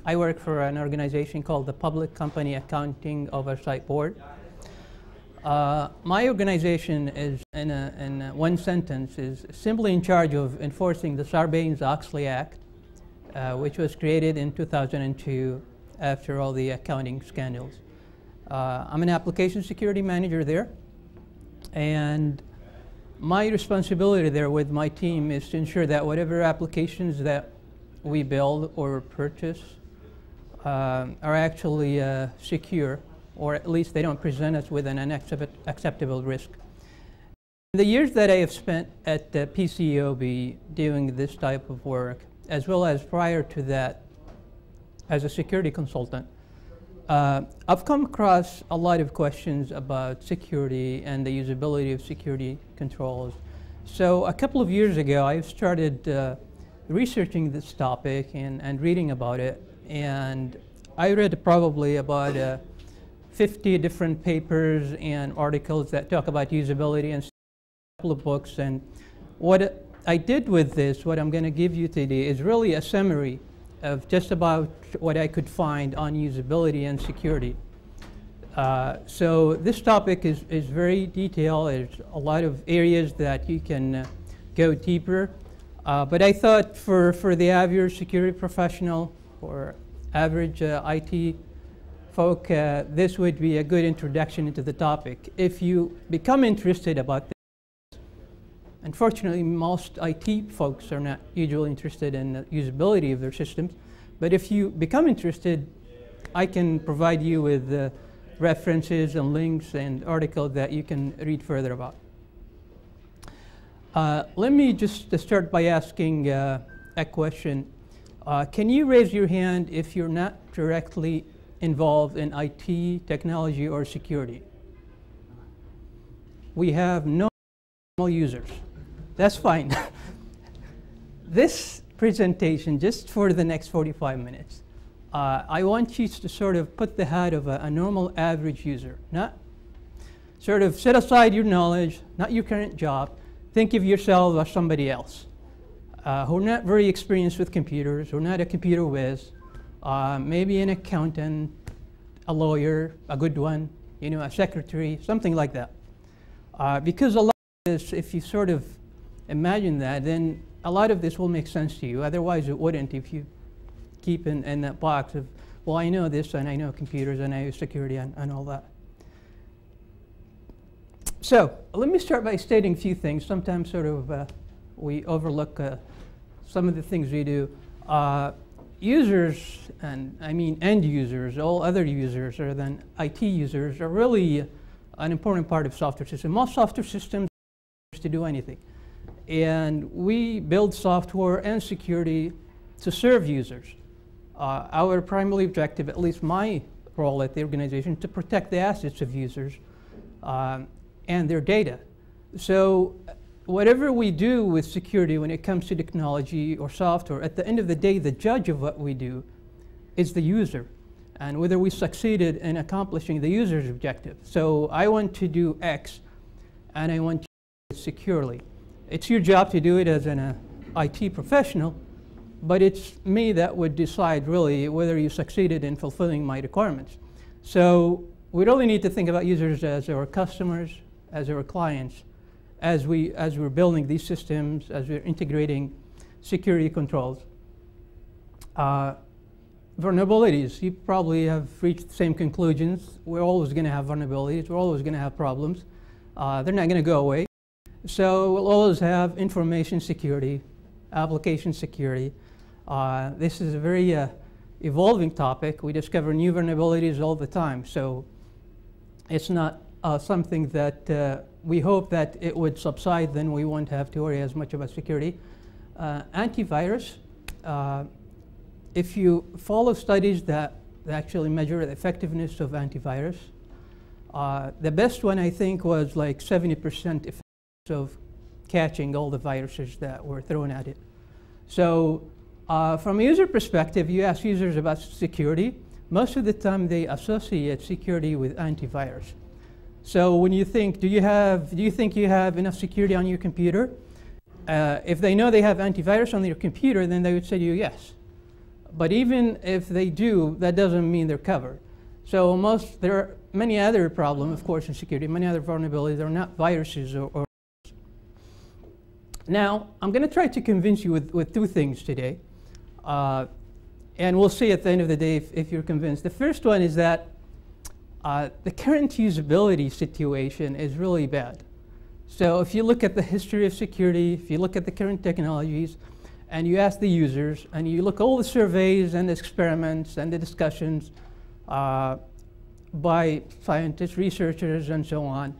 I work for an organization called the Public Company Accounting Oversight Board. My organization is, in one sentence, is simply in charge of enforcing the Sarbanes-Oxley Act, which was created in 2002 after all the accounting scandals. I'm an application security manager there, and my responsibility there with my team is to ensure that whatever applications that we build or purchase are actually secure, or at least they don't present us with an unacceptable risk. In the years that I have spent at PCAOB doing this type of work, as well as prior to that as a security consultant, I've come across a lot of questions about security and the usability of security controls. So a couple of years ago, I started researching this topic and reading about it. And I read probably about 50 different papers and articles that talk about usability, and a couple of books. And what I did with this, what I'm going to give you today, is really a summary of just about what I could find on usability and security. So this topic is very detailed. There's a lot of areas that you can go deeper. But I thought for the average security professional or average IT folk, this would be a good introduction into the topic. If you become interested about this, unfortunately, most IT folks are not usually interested in the usability of their systems. But if you become interested, I can provide you with references and links and articles that you can read further about. Let me just start by asking a question. Can you raise your hand if you're not directly involved in IT, technology, or security? We have no users. That's fine. This presentation, just for the next 45 minutes, I want you to sort of put the hat of a normal average user. Not sort of set aside your knowledge, not your current job. Think of yourself as somebody else who are not very experienced with computers, who are not a computer whiz, maybe an accountant, a lawyer, a good one, you know, a secretary, something like that. Because a lot of this, if you sort of imagine that, then a lot of this will make sense to you. Otherwise, it wouldn't if you keep in that box of, well, I know this, and I know computers, and I know security, and all that. So let me start by stating a few things. Sometimes sort of we overlook some of the things we do. Users, and I mean end users, all other users other than IT users, are really an important part of software systems. Most software systems are to do anything. And we build software and security to serve users. Our primary objective, at least my role at the organization, to protect the assets of users and their data. So whatever we do with security when it comes to technology or software, at the end of the day, the judge of what we do is the user, and whether we succeeded in accomplishing the user's objective. So I want to do X, and I want to do it securely. It's your job to do it as an IT professional, but it's me that would decide really whether you succeeded in fulfilling my requirements. So we really need to think about users as our customers, as our clients, as we're building these systems, as we're integrating security controls. Vulnerabilities, you probably have reached the same conclusions. We're always going to have vulnerabilities. We're always going to have problems. They're not going to go away. So we'll always have information security, application security. This is a very evolving topic. We discover new vulnerabilities all the time. So it's not something that we hope that it would subside, then we won't have to worry as much about security. Antivirus, if you follow studies that actually measure the effectiveness of antivirus, the best one I think was like 70% effectiveness of catching all the viruses that were thrown at it. So from a user perspective, you ask users about security, most of the time they associate security with antivirus. So when you think, do you think you have enough security on your computer? If they know they have antivirus on their computer, then they would say to you yes. But even if they do, that doesn't mean they're covered. So there are many other problems, of course, in security, many other vulnerabilities. They're not viruses or Now, I'm going to try to convince you with two things today. And we'll see at the end of the day if you're convinced. The first one is that the current usability situation is really bad. So if you look at the history of security, if you look at the current technologies, and you ask the users, and you look at all the surveys and the experiments and the discussions by scientists, researchers, and so on,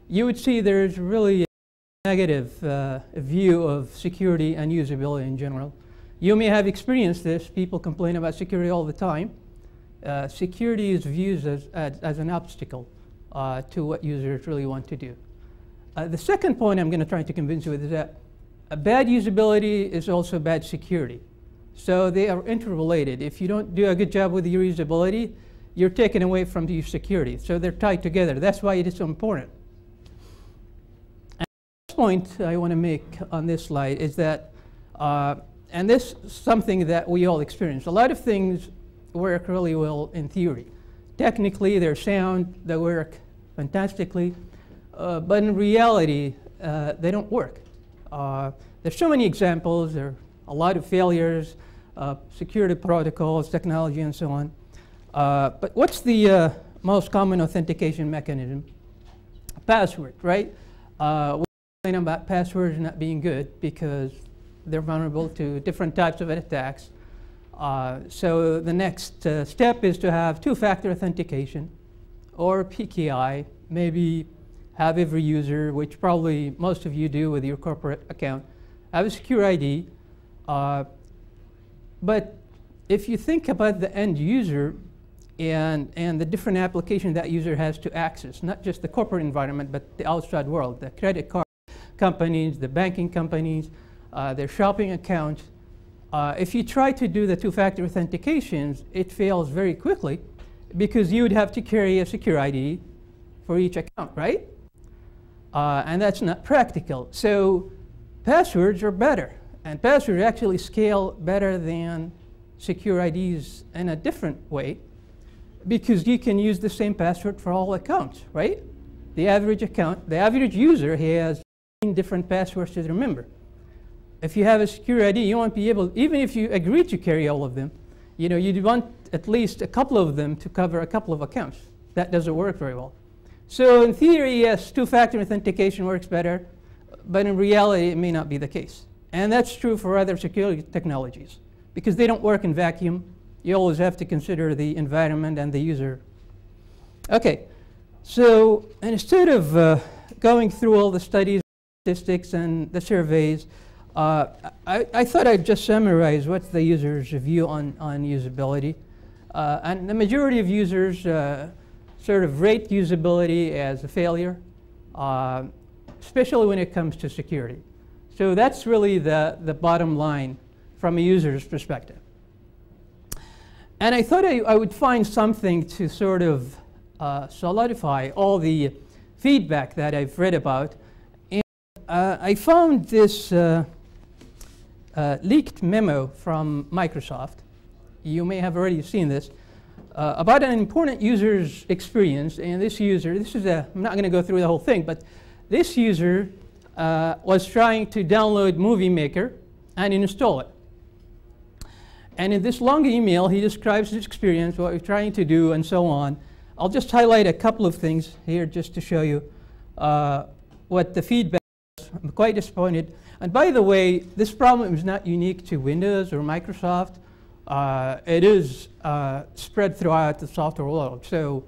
you would see there's really a negative view of security and usability in general. You may have experienced this. People complain about security all the time. Security is viewed as an obstacle to what users really want to do. The second point I'm going to try to convince you with is that bad usability is also bad security. So they are interrelated. If you don't do a good job with your usability, you're taken away from your security. So they're tied together. That's why it is so important. And the last point I want to make on this slide is that, and this is something that we all experience. A lot of things work really well in theory. Technically, they're sound, they work fantastically, but in reality, they don't work. There's so many examples. There are a lot of failures, security protocols, technology, and so on. But what's the most common authentication mechanism? Password, right? We complain about passwords not being good because they're vulnerable to different types of attacks. So the next step is to have two-factor authentication, or PKI, maybe have every user, which probably most of you do with your corporate account, have a secure ID. But if you think about the end user and the different applications that user has to access, not just the corporate environment, but the outside world, the credit card companies, the banking companies, their shopping accounts. If you try to do the two-factor authentications, it fails very quickly because you would have to carry a secure ID for each account, right? And that's not practical. So passwords are better. And passwords actually scale better than secure IDs in a different way because you can use the same password for all accounts, right? The average user has 15 different passwords to remember. If you have a secure ID, you won't be able, even if you agree to carry all of them, you'd want at least a couple of them to cover a couple of accounts. That doesn't work very well. So in theory, yes, two-factor authentication works better, but in reality, it may not be the case. And that's true for other security technologies because they don't work in vacuum. You always have to consider the environment and the user. Okay, so instead of going through all the studies, statistics, and the surveys, I thought I'd just summarize what's the user's view on usability. And the majority of users sort of rate usability as a failure, especially when it comes to security. So that's really the bottom line from a user's perspective. And I thought I would find something to sort of solidify all the feedback that I've read about. And I found this leaked memo from Microsoft. You may have already seen this. About an important user's experience, and this user, I'm not going to go through the whole thing, but this user was trying to download Movie Maker and install it. And in this long email, he describes his experience, what he's trying to do, and so on. I'll just highlight a couple of things here just to show you what the feedback is. I'm quite disappointed. And by the way, this problem is not unique to Windows or Microsoft. It is spread throughout the software world. So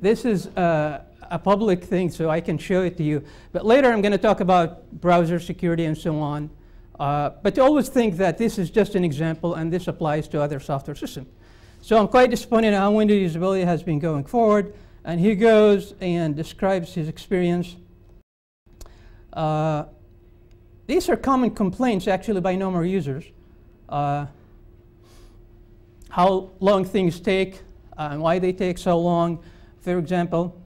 this is a public thing, so I can show it to you. But later I'm going to talk about browser security and so on. But always think that this is just an example, and this applies to other software systems. So I'm quite disappointed how Windows usability has been going forward. And he goes and describes his experience. These are common complaints, actually, by normal users. How long things take and why they take so long. For example,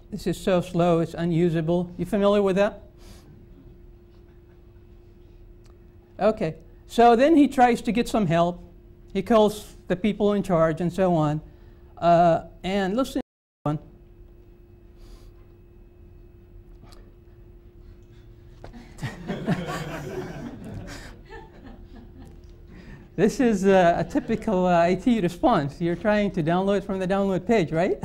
this is so slow, it's unusable. You familiar with that? Okay, so then he tries to get some help. He calls the people in charge and so on. And listen to this one. This is a typical IT response. You're trying to download from the download page, right?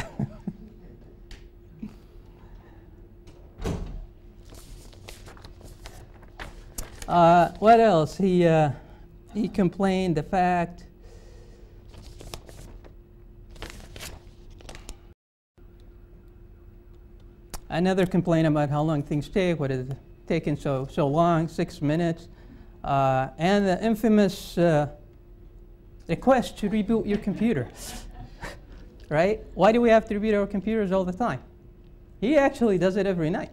What else? He complained the fact another complaint about how long things take. What is taking so long? 6 minutes. And the infamous request to reboot your computer, right? Why do we have to reboot our computers all the time? He actually does it every night,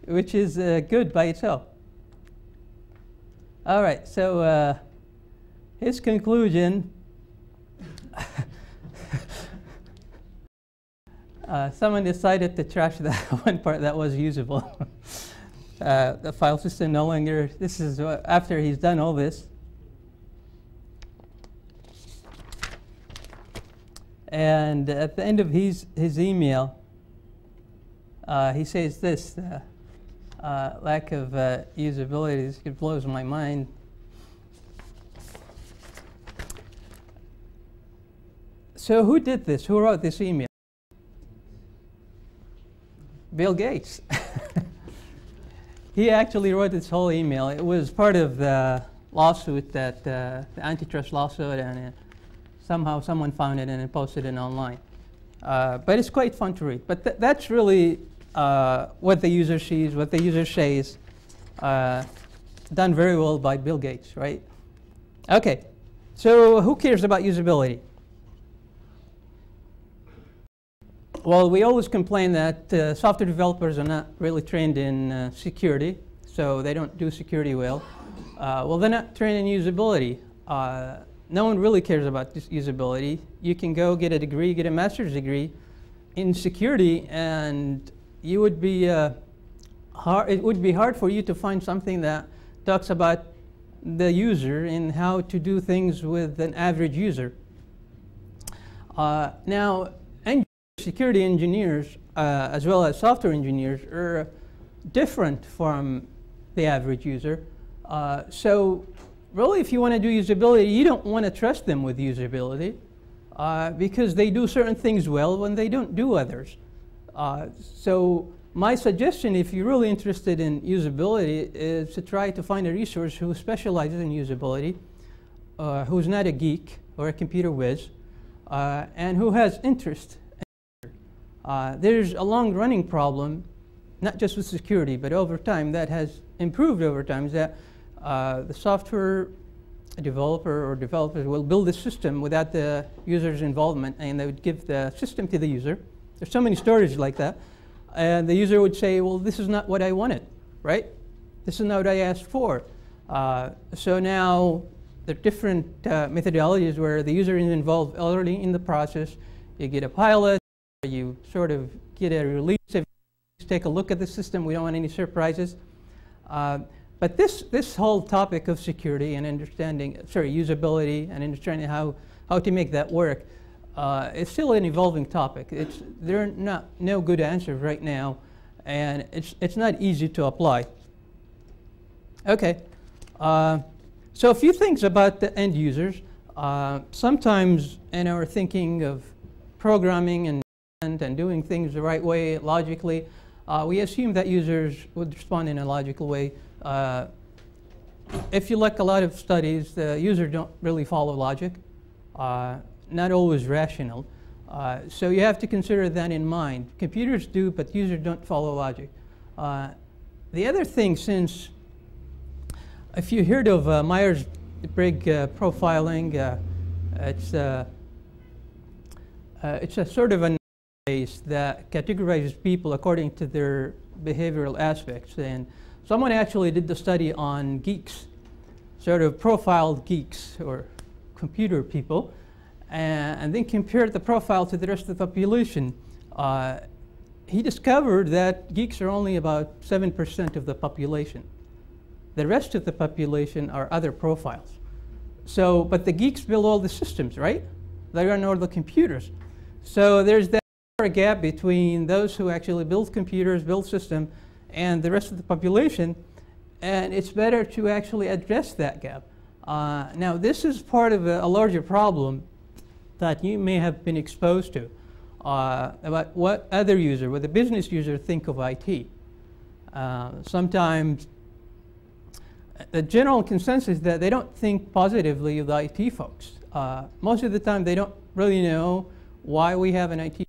which is good by itself. All right, so his conclusion, someone decided to trash that one part that was usable. The file system no longer, this is after he's done all this. And at the end of his email, he says this, lack of usability, this blows my mind. So who did this? Who wrote this email? Bill Gates. He actually wrote this whole email. It was part of the lawsuit, that the antitrust lawsuit, and somehow someone found it and posted it online. But it's quite fun to read. But that's really what the user sees, what the user says, done very well by Bill Gates, right? Okay, so who cares about usability? Well, we always complain that software developers are not really trained in security, so they don't do security well. Well, they're not trained in usability. No one really cares about this usability. You can go get a degree, get a master's degree in security, and you would be it would be hard for you to find something that talks about the user and how to do things with an average user. Now, security engineers, as well as software engineers, are different from the average user. So really, if you want to do usability, you don't want to trust them with usability because they do certain things well when they don't do others. So my suggestion, if you're really interested in usability, is to try to find a resource who specializes in usability, who's not a geek or a computer whiz, and who has interest. There's a long-running problem, not just with security, but over time, that has improved over time, is that the software developer or developers will build a system without the user's involvement, and they would give the system to the user. There's so many stories like that. And the user would say, well, this is not what I wanted, right? This is not what I asked for. So now there are different methodologies where the user is involved early in the process. You get a pilot. You sort of get a release. If you take a look at the system, we don't want any surprises. But this whole topic of security and understanding, usability and understanding how to make that work, it's still an evolving topic. There are no good answers right now, and it's not easy to apply. Okay, so a few things about the end users. Sometimes in our thinking of programming and doing things the right way, logically, we assume that users would respond in a logical way. If you look a lot of studies, the users don't really follow logic, not always rational. So you have to consider that in mind. Computers do, but users don't follow logic. The other thing, since if you heard of Myers-Briggs profiling, it's a sort of a that categorizes people according to their behavioral aspects. And someone actually did the study on geeks, sort of profiled geeks or computer people, and then compared the profile to the rest of the population. He discovered that geeks are only about 7% of the population. The rest of the population are other profiles. So, but the geeks build all the systems, right? They run all the computers. So there's that gap between those who actually build computers, build systems, and the rest of the population. And it's better to actually address that gap. Now, this is part of a larger problem that you may have been exposed to about what other user, what the business user think of IT. Sometimes the general consensus is that they don't think positively of the IT folks. Most of the time, they don't really know why we have an IT.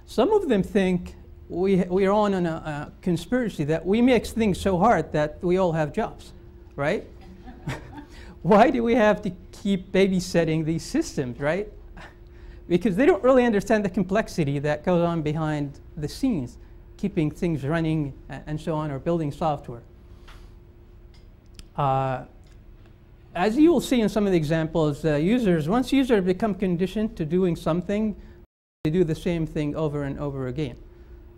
Some of them think we are on a conspiracy that we make things so hard that we all have jobs, right? Why do we have to keep babysitting these systems, right? Because they don't really understand the complexity that goes on behind the scenes, keeping things running and so on, or building software. As you will see in some of the examples, once users become conditioned to doing something, they do the same thing over and over again.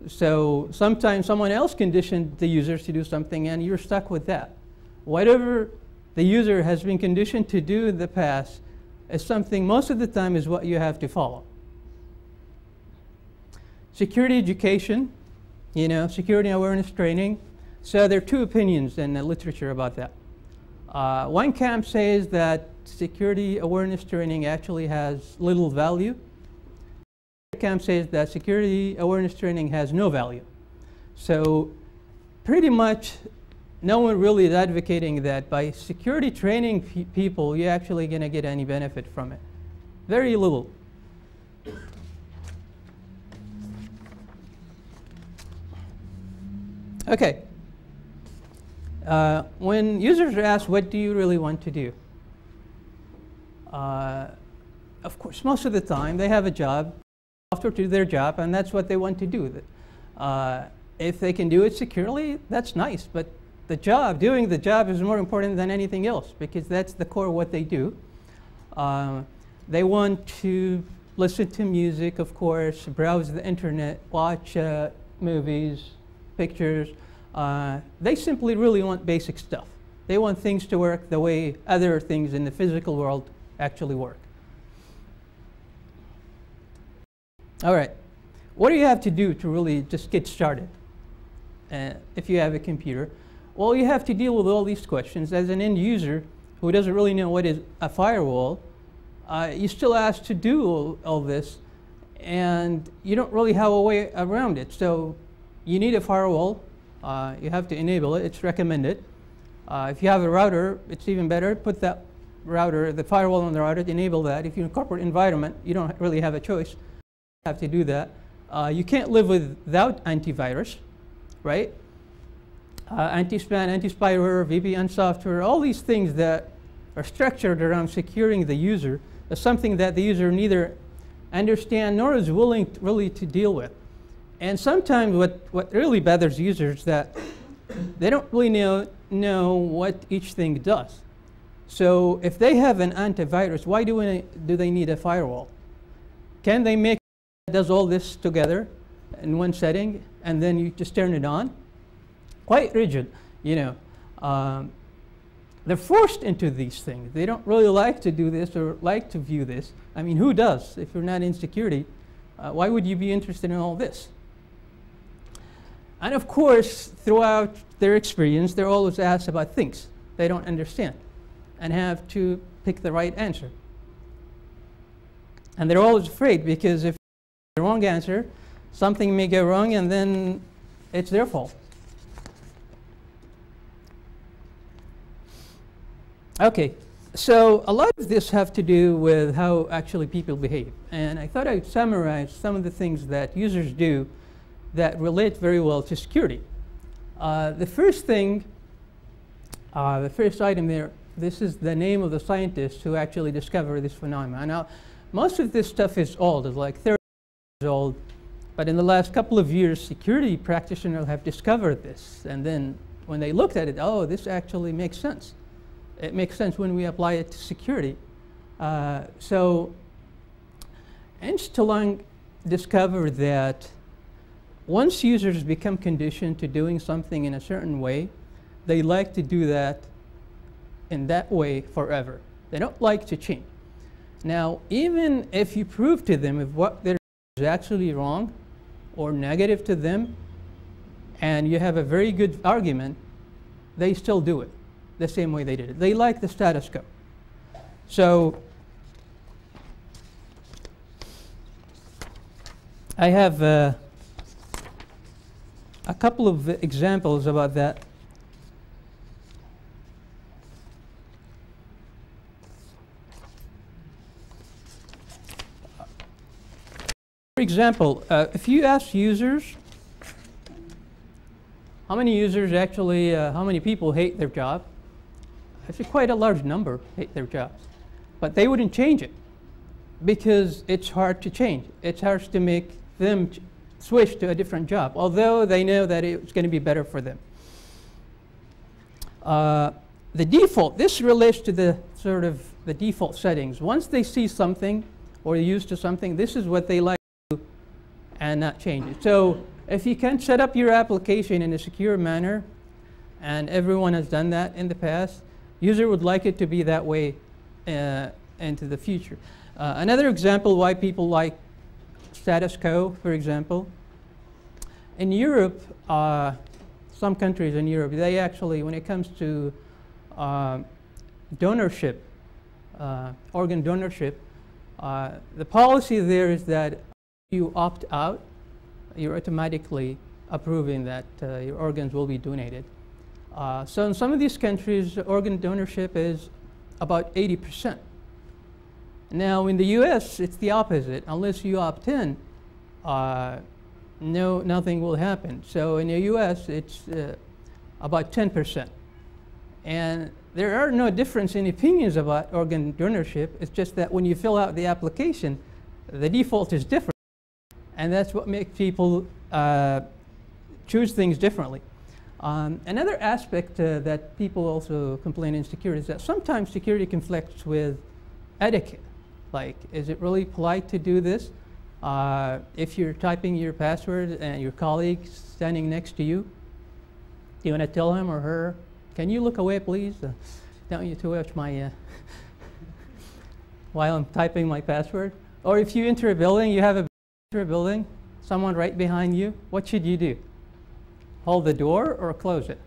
So sometimes someone else conditioned the users to do something and you're stuck with that. Whatever the user has been conditioned to do in the past is something most of the time is what you have to follow. Security education, security awareness training. So there are two opinions in the literature about that. One camp says that security awareness training actually has little value. The other camp says that security awareness training has no value. So pretty much no one really is advocating that by security training people, you're actually going to get any benefit from it. Very little. Okay. When users are asked, what do you really want to do? Of course, most of the time, they have a job, software to do their job, and that's what they want to do. If they can do it securely, that's nice, but doing the job is more important than anything else, because that's the core of what they do. They want to listen to music, of course, browse the internet, watch movies, pictures. They simply really want basic stuff. They want things to work the way other things in the physical world actually work. All right. What do you have to do to really just get started if you have a computer? Well, you have to deal with all these questions. As an end user who doesn't really know what is a firewall, you're still asked to do all this, and you don't really have a way around it. So you need a firewall. You have to enable it. It's recommended. If you have a router, it's even better. Put that router, the firewall on the router, to enable that. If you're in a corporate environment, you don't really have a choice. You have to do that. You can't live without antivirus, right? Anti-spam, anti-spyware, VPN software, all these things that are structured around securing the user is something that the user neither understands nor is willing really to deal with. And sometimes what really bothers users is that they don't really know what each thing does. So if they have an antivirus, why do they need a firewall? Can they make it does all this together in one setting and then you just turn it on? Quite rigid, They're forced into these things. They don't really like to do this or like to view this. I mean, who does? If you're not in security, why would you be interested in all this? And of course, throughout their experience, they're always asked about things they don't understand and have to pick the right answer. And they're always afraid because if the wrong answer, something may go wrong and then it's their fault. Okay, so a lot of this have to do with how actually people behave. And I thought I'd summarize some of the things that users do that relate very well to security. The first thing, the first item there, this is the name of the scientist who actually discovered this phenomenon. Now, most of this stuff is old, it's like 30 years old, but in the last couple of years, security practitioners have discovered this. And then when they looked at it, oh, this actually makes sense. It makes sense when we apply it to security. So Ernst Lang discovered that once users become conditioned to doing something in a certain way, they like to do that in that way forever. They don't like to change. Now, even if you prove to them if what they're doing is actually wrong or negative to them, and you have a very good argument, they still do it the same way they did it. They like the status quo. So I have a couple of examples about that. For example, if you ask users, how many users actually, how many people hate their job? Actually, quite a large number hate their jobs. But they wouldn't change it because it's hard to change. It's hard to make them switch to a different job, although they know that it's going to be better for them. The default, this relates to the sort of the default settings. Once they see something or are used to something, this is what they like to do and not change it. So if you can set up your application in a secure manner, and everyone has done that in the past, user would like it to be that way into the future. Another example why people like status quo, for example. In Europe, some countries in Europe, they actually, when it comes to donorship, organ donorship, the policy there is that you opt out, you're automatically approving that your organs will be donated. So in some of these countries, organ donorship is about 80%. Now in the US, it's the opposite. Unless you opt in, nothing will happen. So in the US, it's about 10%. And there are no difference in opinions about organ donorship. It's just that when you fill out the application, the default is different. And that's what makes people choose things differently. Another aspect that people also complain in security is that sometimes security conflicts with etiquette. Like, is it really polite to do this? If you're typing your password and your colleague's standing next to you, do you want to tell him or her, can you look away, please? Don't you to watch my, while I'm typing my password? Or if you enter a building, you have a building, someone right behind you, what should you do? Hold the door or close it?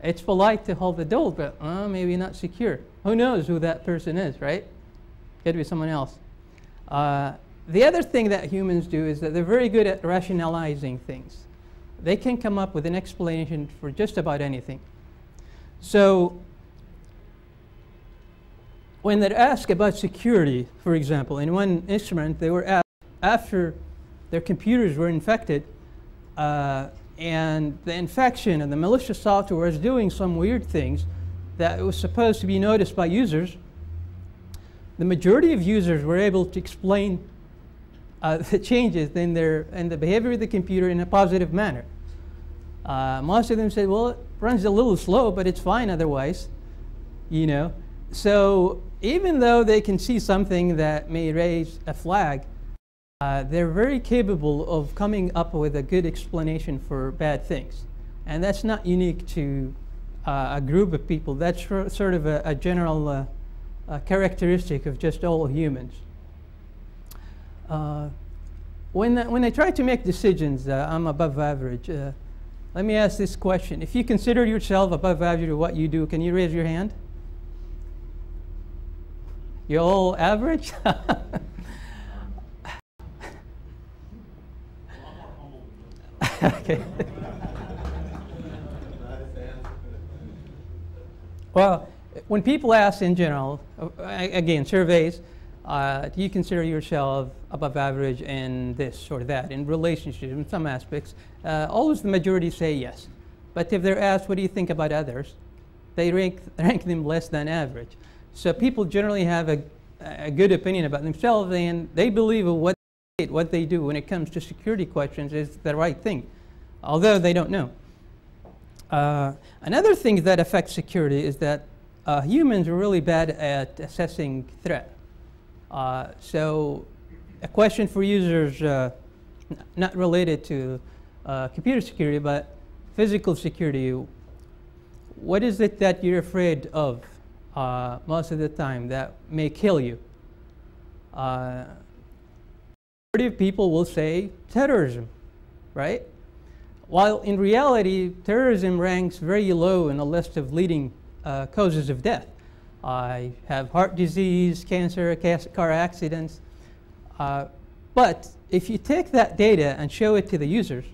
It's polite to hold the door, but maybe not secure. Who knows who that person is, right? Could be someone else. The other thing that humans do is that they're very good at rationalizing things. They can come up with an explanation for just about anything. So when they're asked about security, for example, in one instrument, they were asked after their computers were infected and the infection and the malicious software was doing some weird things that was supposed to be noticed by users. The majority of users were able to explain the changes in the behavior of the computer in a positive manner. Most of them said, well, it runs a little slow, but it's fine otherwise, you know. So even though they can see something that may raise a flag, they're very capable of coming up with a good explanation for bad things. And that's not unique to a group of people. That's sort of a general characteristic of just all humans. When they try to make decisions, I'm above average. Let me ask this question. If you consider yourself above average of what you do, can you raise your hand? You're all average? Okay. Well, when people ask in general, again, surveys, do you consider yourself above average in this or that, in relationships, in some aspects, always the majority say yes. But if they're asked, what do you think about others, they rank them less than average. So people generally have a good opinion about themselves, and they believe what they do when it comes to security questions is the right thing, although they don't know. Another thing that affects security is that humans are really bad at assessing threat. So a question for users not related to computer security, but physical security. What is it that you're afraid of most of the time that may kill you? Majority of people will say terrorism, right? While in reality, terrorism ranks very low in a list of leading causes of death. I have heart disease, cancer, car accidents. But if you take that data and show it to the users,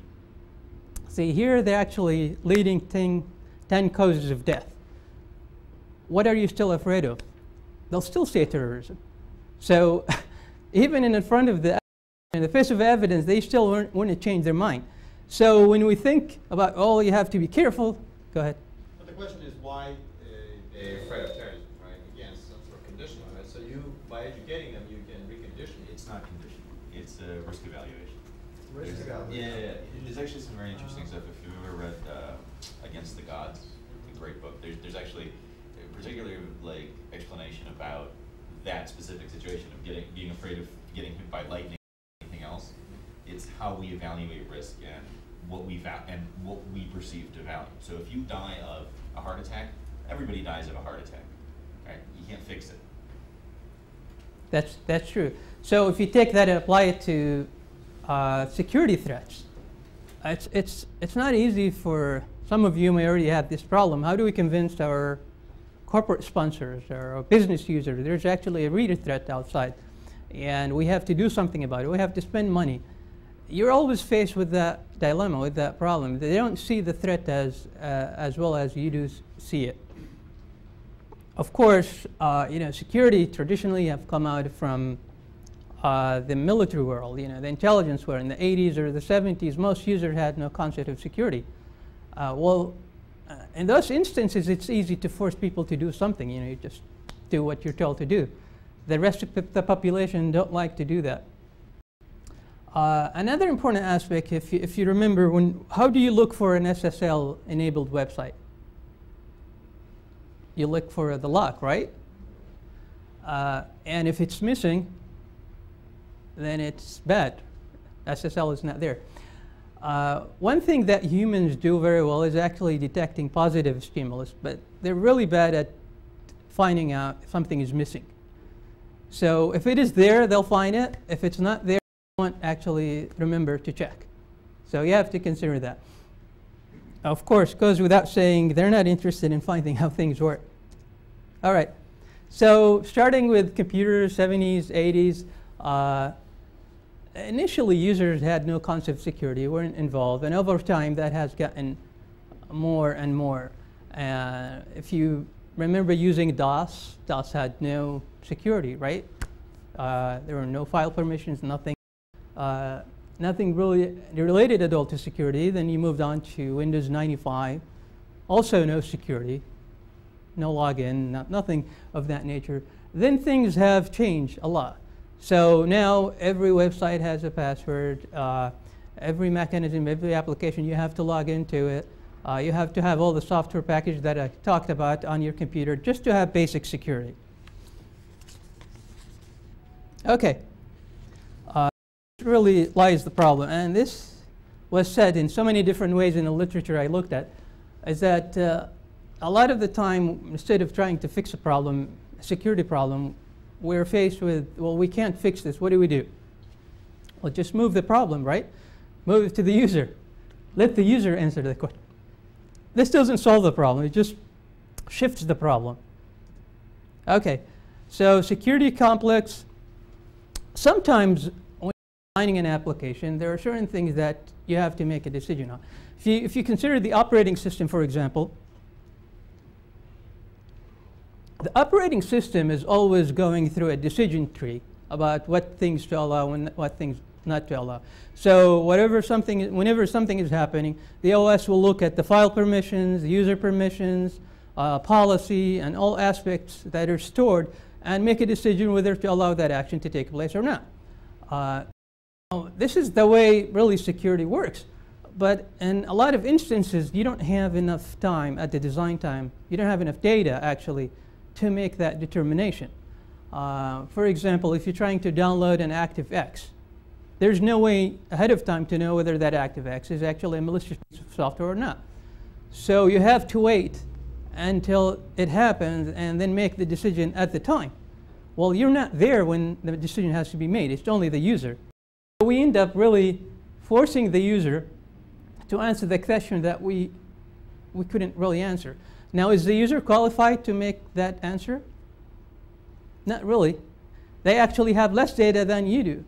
see here they're actually leading 10 causes of death. What are you still afraid of? They'll still say terrorism. So even in front of in the face of evidence, they still want to change their mind. So when we think about, oh, you have to be careful, go ahead. But the question is why they're afraid of terrorism, right? Again, some sort of conditional, right? So you, by educating them, you can recondition it. It's not conditional. It's a risk evaluation. Risk evaluation. Yeah. There's actually some very interesting stuff. If you've ever read Against the Gods, a great book, there's actually particularly like explanation about that specific situation of being afraid of getting hit by lightning or anything else. It's how we evaluate risk and what we perceive to value. So if you die of a heart attack, everybody dies of a heart attack, right? You can't fix it. That's true. So if you take that and apply it to security threats, it's not easy for some of you may already have this problem. How do we convince our corporate sponsors or our business users there's actually a reader threat outside and we have to do something about it? We have to spend money. You're always faced with that dilemma, with that problem. They don't see the threat as well as you do see it. Of course, security traditionally have come out from the military world, the intelligence world. In the 80s or the 70s, most users had no concept of security. In those instances, it's easy to force people to do something. You just do what you're told to do. The rest of the population don't like to do that. Another important aspect, if you remember, how do you look for an SSL-enabled website? You look for the lock, right? And if it's missing, then it's bad. SSL is not there. One thing that humans do very well is actually detecting positive stimulus, but they're really bad at finding out if something is missing. So if it is there, they'll find it. If it's not there, they won't actually remember to check. So you have to consider that. Of course, goes without saying, they're not interested in finding how things work. All right. So starting with computers, 70s, 80s, initially users had no concept of security, weren't involved, and over time that has gotten more and more. If you remember using DOS, DOS had no security, right? There were no file permissions, nothing really related at all to security. Then you moved on to Windows 95, also no security, no login, nothing of that nature. Then things have changed a lot. So now every website has a password, every mechanism, every application, you have to log into it. You have to have all the software package that I talked about on your computer just to have basic security. Okay. Really lies the problem, and this was said in so many different ways in the literature I looked at, is that a lot of the time, instead of trying to fix a problem, a security problem, we're faced with, well, we can't fix this. What do we do? Well, just move the problem, right? Move it to the user. Let the user answer the question. This doesn't solve the problem. It just shifts the problem. Okay, so security complex. Sometimes when you're designing an application, there are certain things that you have to make a decision on. If you consider the operating system, for example, the operating system is always going through a decision tree about what things to allow and what things not to allow. So whenever something is happening, the OS will look at the file permissions, the user permissions, policy, and all aspects that are stored and make a decision whether to allow that action to take place or not. This is the way really security works. But in a lot of instances, you don't have enough time at the design time. You don't have enough data, actually, to make that determination. For example, if you're trying to download an ActiveX, there's no way ahead of time to know whether that ActiveX is actually a malicious piece of software or not. So you have to wait until it happens and then make the decision at the time. Well, you're not there when the decision has to be made. It's only the user. So we end up really forcing the user to answer the question that we couldn't really answer. Now, is the user qualified to make that answer? Not really. They actually have less data than you do.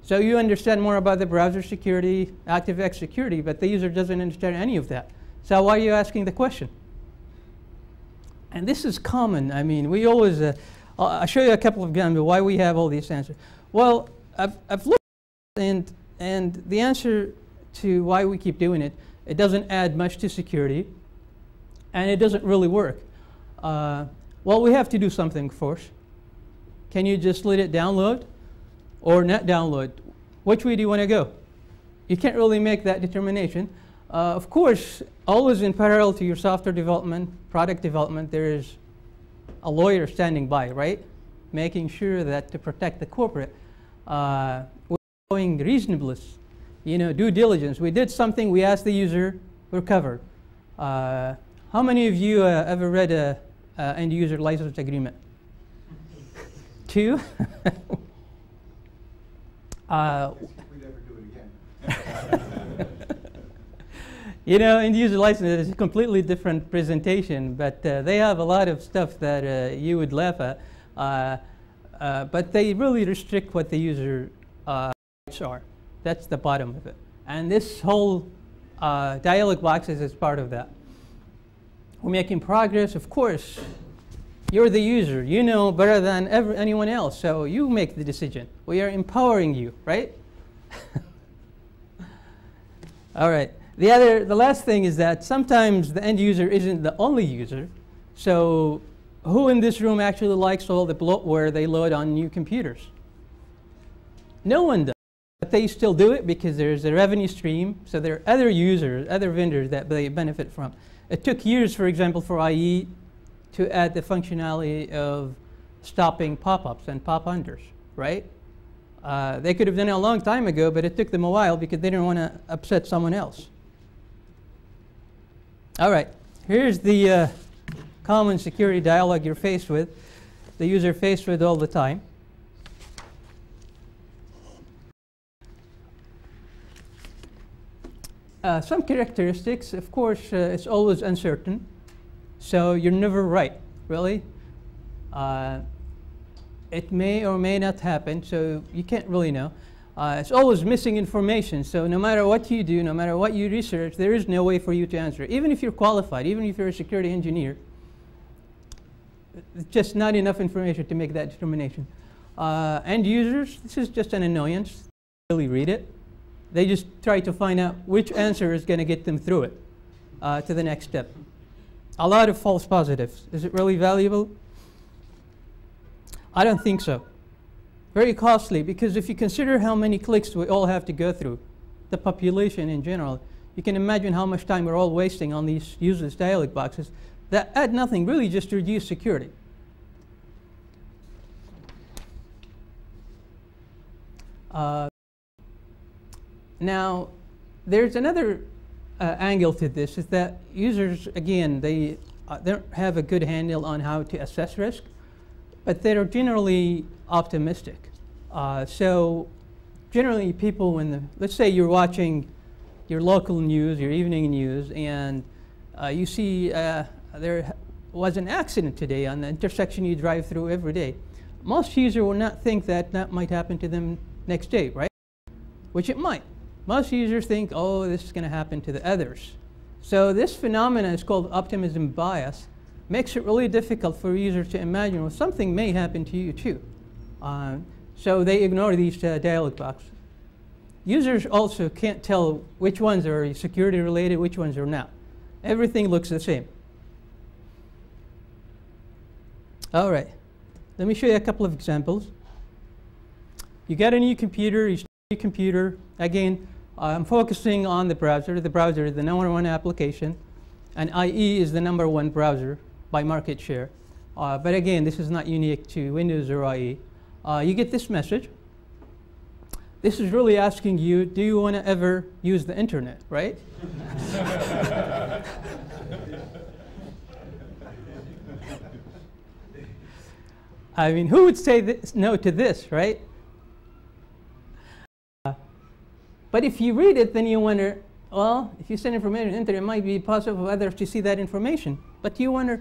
So you understand more about the browser security, ActiveX security, but the user doesn't understand any of that. So why are you asking the question? And this is common. I mean, we always, I'll show you a couple of examples why we have all these answers. Well, I've looked and the answer to why we keep doing it, it doesn't add much to security, and it doesn't really work. Well, we have to do something first. Can you just let it download or not download? Which way do you want to go? You can't really make that determination. Of course, always in parallel to your software development, product development, there is a lawyer standing by, right? Making sure that to protect the corporate, we're doing reasonableness, due diligence. We did something, we asked the user, we're covered. How many of you ever read an end user license agreement? 2? We never do it again. End user license is a completely different presentation, but they have a lot of stuff that you would laugh at. But they really restrict what the user rights are. That's the bottom of it. And this whole dialog boxes is part of that. We're making progress, of course. You're the user. You know better than anyone else, so you make the decision. We are empowering you, right? All right. The last thing is that sometimes the end user isn't the only user. So who in this room actually likes all the bloatware they load on new computers? No one does. But they still do it because there's a revenue stream. So there are other users, other vendors that they benefit from. It took years, for example, for IE to add the functionality of stopping pop-ups and pop-unders, right? They could have done it a long time ago, but it took them a while because they didn't want to upset someone else. All right, here's the common security dialogue you're faced with, the user faced with all the time. Some characteristics, of course, it's always uncertain. So you're never right, really. It may or may not happen, so you can't really know. It's always missing information, so no matter what you do, no matter what you research, there is no way for you to answer. Even if you're qualified, even if you're a security engineer, it's just not enough information to make that determination. End users, this is just an annoyance. They really read it. They just try to find out which answer is going to get them through it to the next step. A lot of false positives. Is it really valuable? I don't think so. Very costly, because if you consider how many clicks we all have to go through, the population in general, you can imagine how much time we're all wasting on these useless dialog boxes that add nothing, really just to reduce security. Now, there's another angle to this, is that users, again, they don't have a good handle on how to assess risk, but they're generally optimistic. So generally people, let's say you're watching your local news, your evening news, and you see there was an accident today on the intersection you drive through every day. Most users will not think that that might happen to them next day, right? Which it might. Most users think, oh, this is going to happen to the others. So this phenomenon is called optimism bias. Makes it really difficult for users to imagine, well, something may happen to you too. So they ignore these dialog boxes. Users also can't tell which ones are security related, which ones are not. Everything looks the same. All right, let me show you a couple of examples. You got a new computer, you start a new computer. Again, I'm focusing on the browser. The browser is the #1 application, and IE is the #1 browser by market share. But again, this is not unique to Windows or IE. You get this message. This is really asking you, do you want to ever use the internet, right? I mean, who would say no to this, right? But if you read it, then you wonder, well, if you send information to the internet, it might be possible for others to see that information. But you wonder,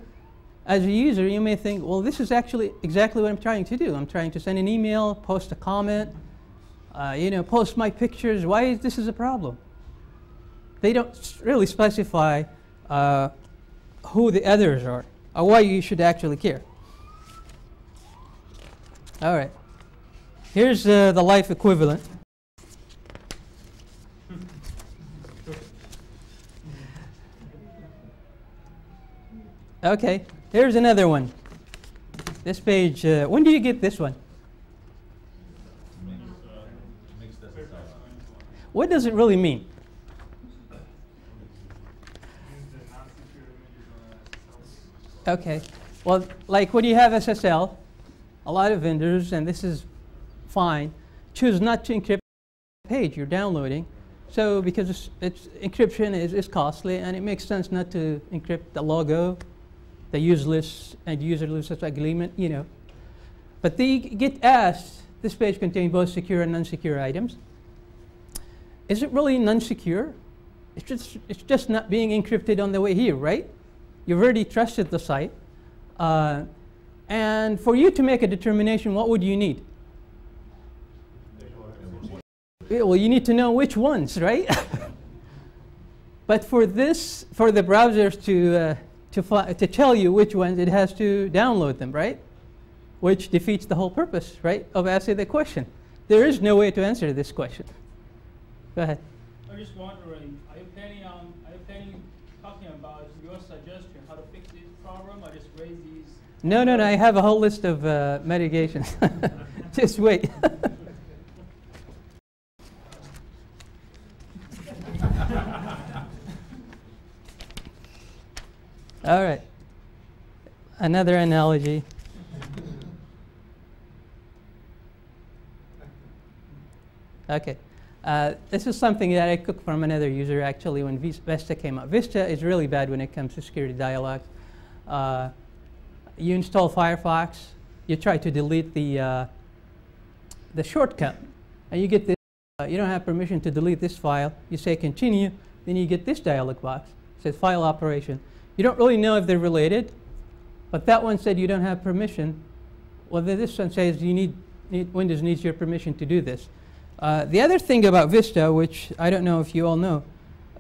as a user, you may think, well, this is actually exactly what I'm trying to do. I'm trying to send an email, post a comment, post my pictures. Why is this a problem? They don't really specify who the others are or why you should actually care. All right. Here's the life equivalent. Okay, here's another one. This page, when do you get this one? What does it really mean? Okay, well, like when you have SSL, a lot of vendors, and this is fine, choose not to encrypt the page you're downloading. So because encryption is costly, and it makes sense not to encrypt the logo, the useless and userless agreement, But they get asked, this page contains both secure and non-secure items. Is it really non-secure? It's just not being encrypted on the way here, right? You've already trusted the site. And for you to make a determination, what would you need? Well, you need to know which ones, right? But for the browsers to tell you which ones, it has to download them, right? Which defeats the whole purpose, right, of asking the question. There is no way to answer this question. Go ahead. I'm just wondering, are you planning talking about your suggestion how to fix this problem, or just raise these? No, I have a whole list of mitigations. Just wait. All right. Another analogy. Okay. This is something that I took from another user, actually, when Vista came out. Vista is really bad when it comes to security dialogues. You install Firefox, you try to delete the shortcut, and you get this. You don't have permission to delete this file. You say continue, then you get this dialog box. It says file operation. You don't really know if they're related, but that one said you don't have permission. Well, this one says Windows needs your permission to do this. The other thing about Vista, which I don't know if you all know,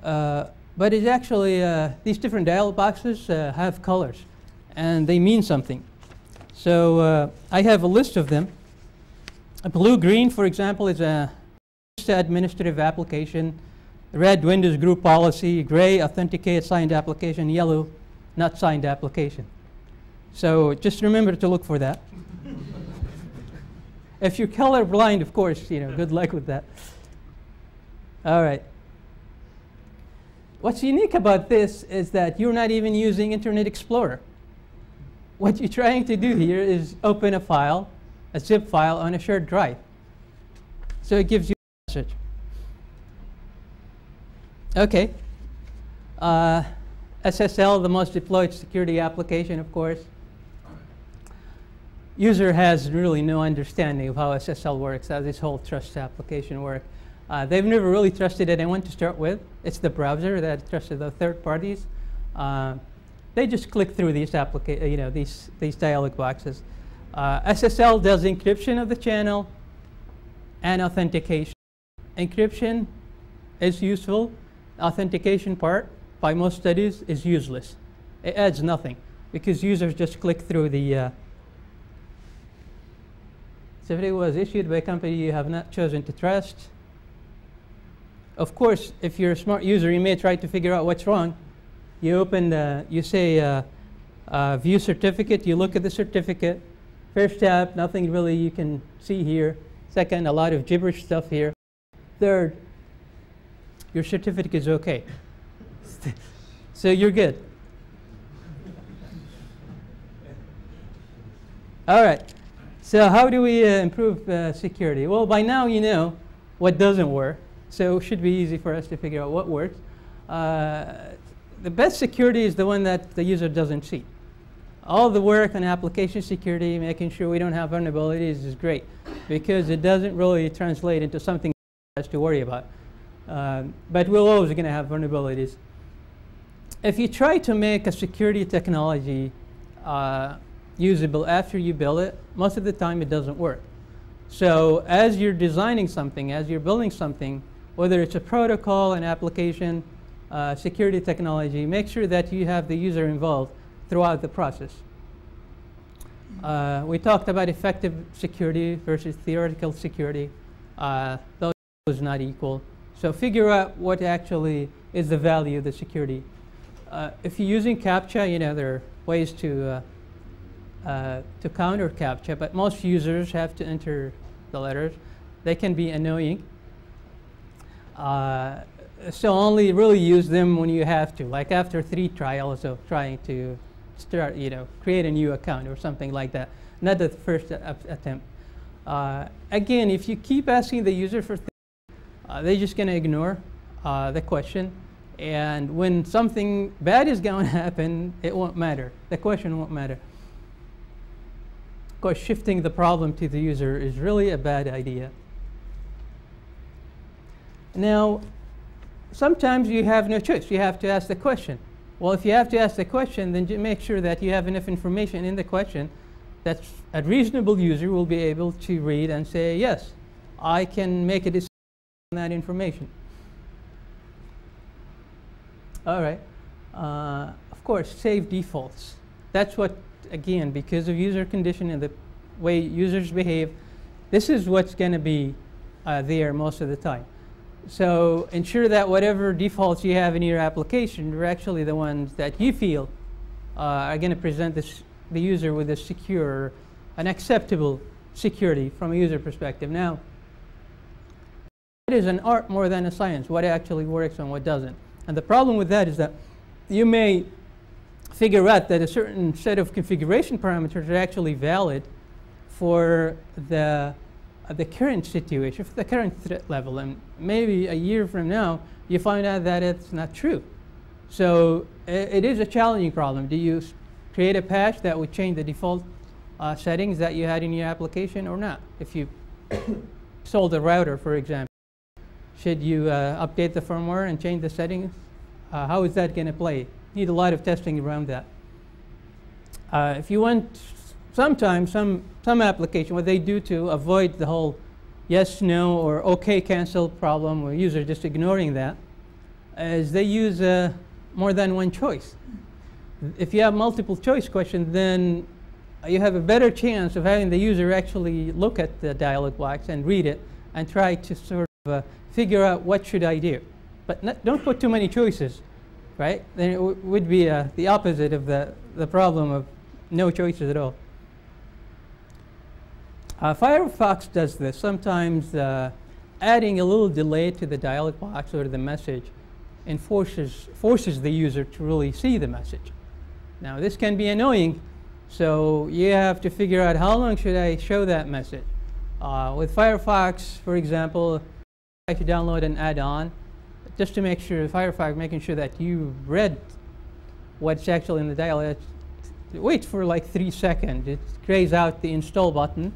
but is actually these different dialog boxes have colors, and they mean something. So I have a list of them. A blue-green, for example, is a Vista administrative application. Red, Windows group policy. Gray, authenticated signed application. Yellow, not signed application. So just remember to look for that. If you're colorblind, of course, good luck with that. All right. What's unique about this is that you're not even using Internet Explorer. What you're trying to do here is open a file, a zip file on a shared drive. So it gives you a message. Okay. SSL, the most deployed security application, of course. User has really no understanding of how SSL works, how this whole trust application works. They've never really trusted anyone to start with. It's the browser that trusted the third parties. They just click through these these dialog boxes. SSL does encryption of the channel and authentication. Encryption is useful. Authentication part, by most studies, is useless. It adds nothing because users just click through the. So if it was issued by a company you have not chosen to trust. Of course, if you're a smart user, you may try to figure out what's wrong. You open, you say view certificate, you look at the certificate. First tab, nothing really you can see here. Second, a lot of gibberish stuff here. Third, your certificate is okay. So you're good. All right. So how do we improve security? Well, by now you know what doesn't work. So it should be easy for us to figure out what works. The best security is the one that the user doesn't see. All the work on application security, making sure we don't have vulnerabilities is great because it doesn't really translate into something has to worry about. But we're always going to have vulnerabilities. If you try to make a security technology usable after you build it, most of the time it doesn't work. So as you're designing something, as you're building something, whether it's a protocol, an application, security technology, make sure that you have the user involved throughout the process. We talked about effective security versus theoretical security. Those are not equal. So figure out what actually is the value of the security. If you're using CAPTCHA, you know, there are ways to counter CAPTCHA, but most users have to enter the letters. They can be annoying. So only really use them when you have to, like after 3 trials of trying to start, you know, create a new account or something like that, not the first attempt. Again, if you keep asking the user for things, they're just going to ignore the question. And when something bad is going to happen, it won't matter. The question won't matter. Of course, shifting the problem to the user is really a bad idea. Now, sometimes you have no choice. You have to ask the question. Well, if you have to ask the question, then make sure that you have enough information in the question that a reasonable user will be able to read and say, yes, I can make a decision on that information. All right. Of course, save defaults. That's what, again, because of user condition and the way users behave, this is what's going to be there most of the time. So ensure that whatever defaults you have in your application are actually the ones that you feel are going to present the user with a secure, an acceptable security from a user perspective. Now, it is an art more than a science, what actually works and what doesn't. And the problem with that is that you may figure out that a certain set of configuration parameters are actually valid for the current situation, for the current threat level. And maybe a year from now, you find out that it's not true. So it is a challenging problem. Do you create a patch that would change the default settings that you had in your application or not? If you sold a router, for example, should you update the firmware and change the settings? How is that going to play? Need a lot of testing around that. If you want, sometimes some application, what they do to avoid the whole yes, no, or OK, cancel problem, or user just ignoring that, is they use more than one choice. If you have multiple choice questions, then you have a better chance of having the user actually look at the dialog box and read it and try to sort of figure out what should I do. But don't put too many choices, right? Then it would be the opposite of the problem of no choices at all. Firefox does this. Sometimes adding a little delay to the dialog box or the message and forces the user to really see the message. Now, this can be annoying, so you have to figure out how long should I show that message. With Firefox, for example, I could download an add-on just to make sure, Firefox making sure that you read what's actually in the dialog. It waits for like 3 seconds. It grays out the install button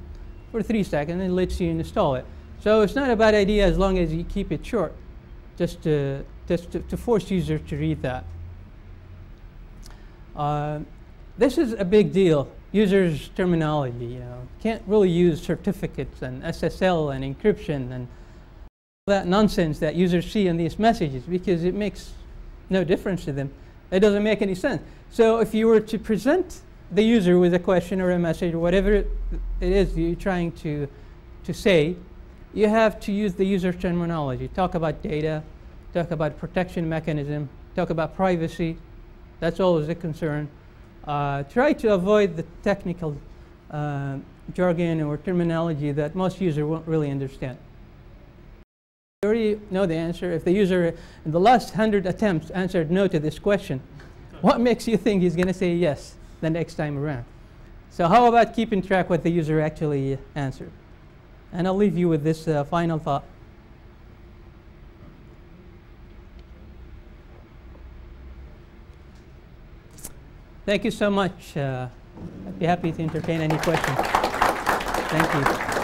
for 3 seconds and lets you install it. So it's not a bad idea as long as you keep it short, just to force users to read that. This is a big deal. Users' terminology, you know, can't really use certificates and SSL and encryption and that nonsense that users see in these messages because it makes no difference to them. It doesn't make any sense. So if you were to present the user with a question or a message or whatever it is you're trying to say, you have to use the user terminology. Talk about data, talk about protection mechanism, talk about privacy. That's always a concern. Try to avoid the technical jargon or terminology that most users won't really understand. You already know the answer. If the user in the last 100 attempts answered no to this question, what makes you think he's going to say yes the next time around? So how about keeping track what the user actually answered? And I'll leave you with this final thought. Thank you so much. I'd be happy to entertain any questions. Thank you.